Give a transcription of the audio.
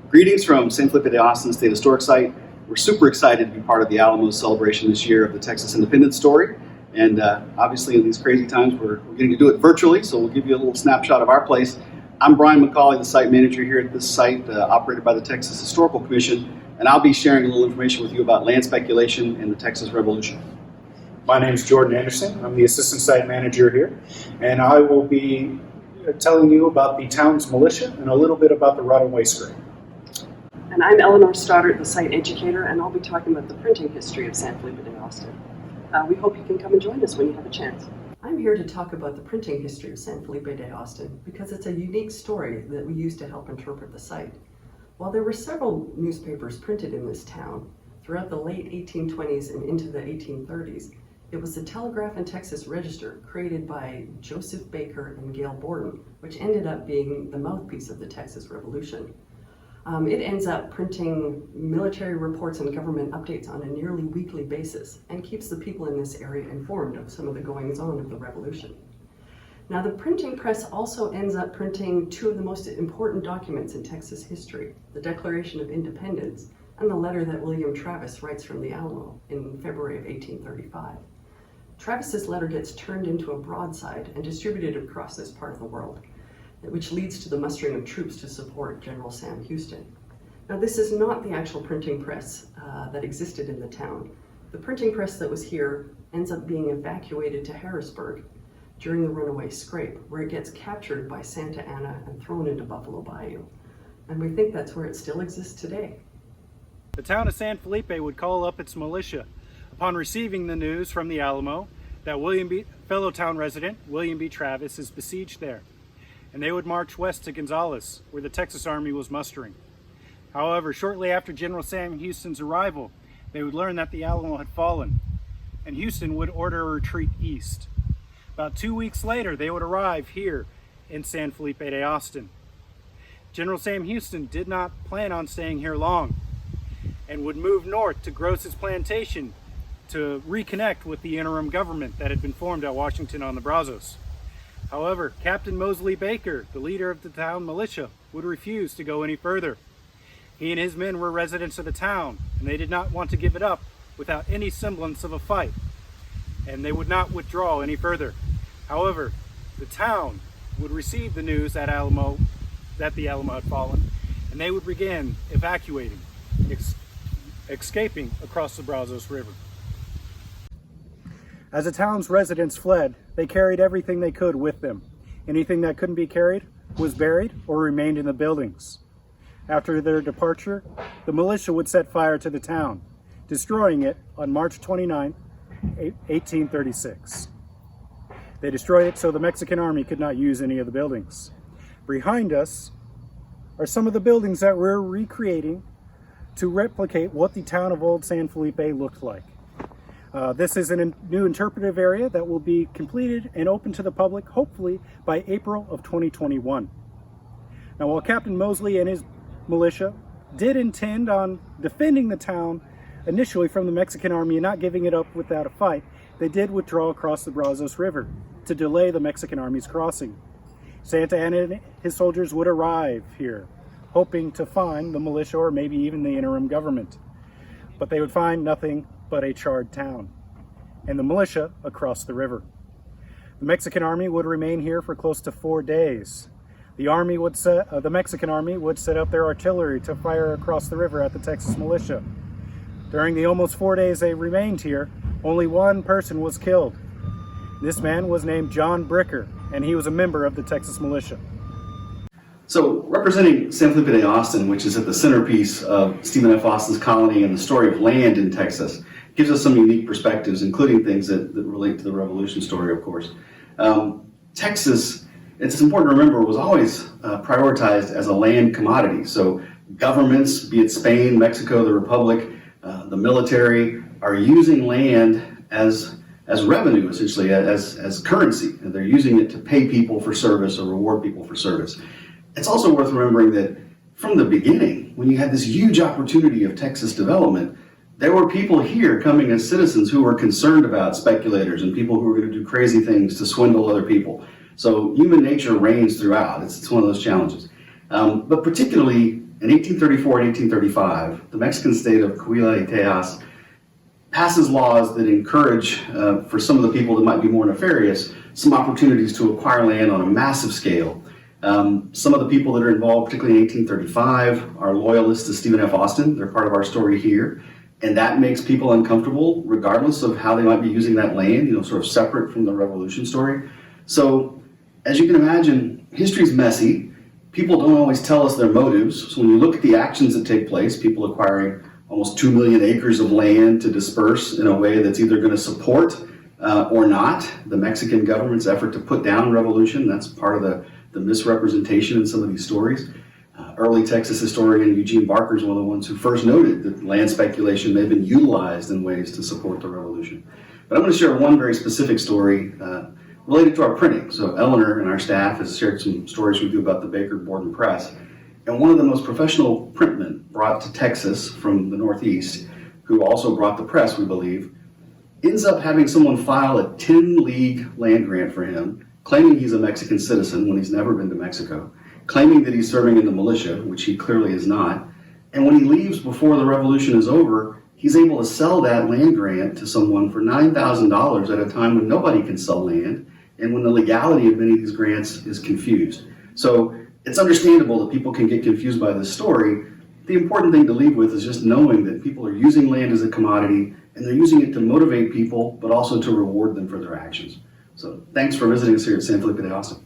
Greetings from San Felipe de Austin State Historic Site. We're super excited to be part of the Alamo's celebration this year of the Texas independence story. And obviously in these crazy times, we're getting to do it virtually, so we'll give you a little snapshot of our place. I'm Brian McCauley, the site manager here at this site, operated by the Texas Historical Commission, and I'll be sharing a little information with you about land speculation and the Texas Revolution. My name is Jordan Anderson. I'm the assistant site manager here, and I will be telling you about the town's militia and a little bit about the runaway scrape. And I'm Eleanor Stoddard, the site educator, and I'll be talking about the printing history of San Felipe de Austin. We hope you can come and join us when you have a chance. I'm here to talk about the printing history of San Felipe de Austin because it's a unique story that we use to help interpret the site. While there were several newspapers printed in this town throughout the late 1820s and into the 1830s, it was the Telegraph and Texas Register, created by Joseph Baker and Gail Borden, which ended up being the mouthpiece of the Texas Revolution. It ends up printing military reports and government updates on a nearly weekly basis and keeps the people in this area informed of some of the goings-on of the revolution. Now, the printing press also ends up printing two of the most important documents in Texas history, the Declaration of Independence and the letter that William Travis writes from the Alamo in February of 1835. Travis's letter gets turned into a broadside and distributed across this part of the world, which leads to the mustering of troops to support General Sam Houston. Now, this is not the actual printing press that existed in the town. The printing press that was here ends up being evacuated to Harrisburg during the runaway scrape, where it gets captured by Santa Anna and thrown into Buffalo Bayou. And we think that's where it still exists today. The town of San Felipe would call up its militia upon receiving the news from the Alamo that fellow town resident William B. Travis is besieged there, and they would march west to Gonzales, where the Texas Army was mustering. However, shortly after General Sam Houston's arrival, they would learn that the Alamo had fallen, and Houston would order a retreat east. About 2 weeks later, they would arrive here in San Felipe de Austin. General Sam Houston did not plan on staying here long and would move north to Gross's plantation to reconnect with the interim government that had been formed at Washington on the Brazos. However, Captain Mosley Baker, the leader of the town militia, would refuse to go any further. He and his men were residents of the town, and they did not want to give it up without any semblance of a fight, and they would not withdraw any further. However, the town would receive the news that the Alamo had fallen, and they would begin evacuating, escaping across the Brazos River. As the town's residents fled, they carried everything they could with them. Anything that couldn't be carried was buried or remained in the buildings. After their departure, the militia would set fire to the town, destroying it on March 29, 1836. They destroyed it so the Mexican army could not use any of the buildings. Behind us are some of the buildings that we're recreating to replicate what the town of Old San Felipe looked like. This is a new interpretive area that will be completed and open to the public, hopefully by April of 2021. Now, while Captain Mosley and his militia did intend on defending the town initially from the Mexican army and not giving it up without a fight, they did withdraw across the Brazos River to delay the Mexican army's crossing. Santa Anna and his soldiers would arrive here, hoping to find the militia or maybe even the interim government. But they would find nothing but a charred town, and the militia across the river. The Mexican army would remain here for close to 4 days. The Mexican army would set up their artillery to fire across the river at the Texas militia. During the almost 4 days they remained here, only one person was killed. This man was named John Bricker, and he was a member of the Texas militia. So, representing San Felipe de Austin, which is at the centerpiece of Stephen F. Austin's colony and the story of land in Texas, gives us some unique perspectives, including things that relate to the Revolution story, of course. Texas, it's important to remember, was always prioritized as a land commodity. So governments, be it Spain, Mexico, the Republic, the military, are using land as revenue, essentially, as currency. And they're using it to pay people for service or reward people for service. It's also worth remembering that from the beginning, when you had this huge opportunity of Texas development, there were people here coming as citizens who were concerned about speculators and people who were going to do crazy things to swindle other people. So human nature reigns throughout. It's one of those challenges. But particularly in 1834 and 1835, the Mexican state of Coahuila y Tejas passes laws that encourage, for some of the people that might be more nefarious, some opportunities to acquire land on a massive scale. Some of the people that are involved, particularly in 1835, are loyalists to Stephen F. Austin. They're part of our story here. And that makes people uncomfortable, regardless of how they might be using that land, sort of separate from the Revolution story. So, as you can imagine, history's messy. People don't always tell us their motives. So when you look at the actions that take place, people acquiring almost 2 million acres of land to disperse in a way that's either going to support or not the Mexican government's effort to put down revolution. That's part of the misrepresentation in some of these stories. Early Texas historian Eugene Barker is one of the ones who first noted that land speculation may have been utilized in ways to support the revolution. But I'm going to share one very specific story related to our printing. So Eleanor and our staff has shared some stories we do about the Baker Board and Press. And one of the most professional printmen brought to Texas from the Northeast, who also brought the press, we believe, ends up having someone file a 10-league land grant for him, claiming he's a Mexican citizen when he's never been to Mexico, claiming that he's serving in the militia, which he clearly is not. And when he leaves before the revolution is over, he's able to sell that land grant to someone for $9,000 at a time when nobody can sell land and when the legality of many of these grants is confused. So it's understandable that people can get confused by this story. The important thing to leave with is just knowing that people are using land as a commodity and they're using it to motivate people, but also to reward them for their actions. So thanks for visiting us here at San Felipe de Austin.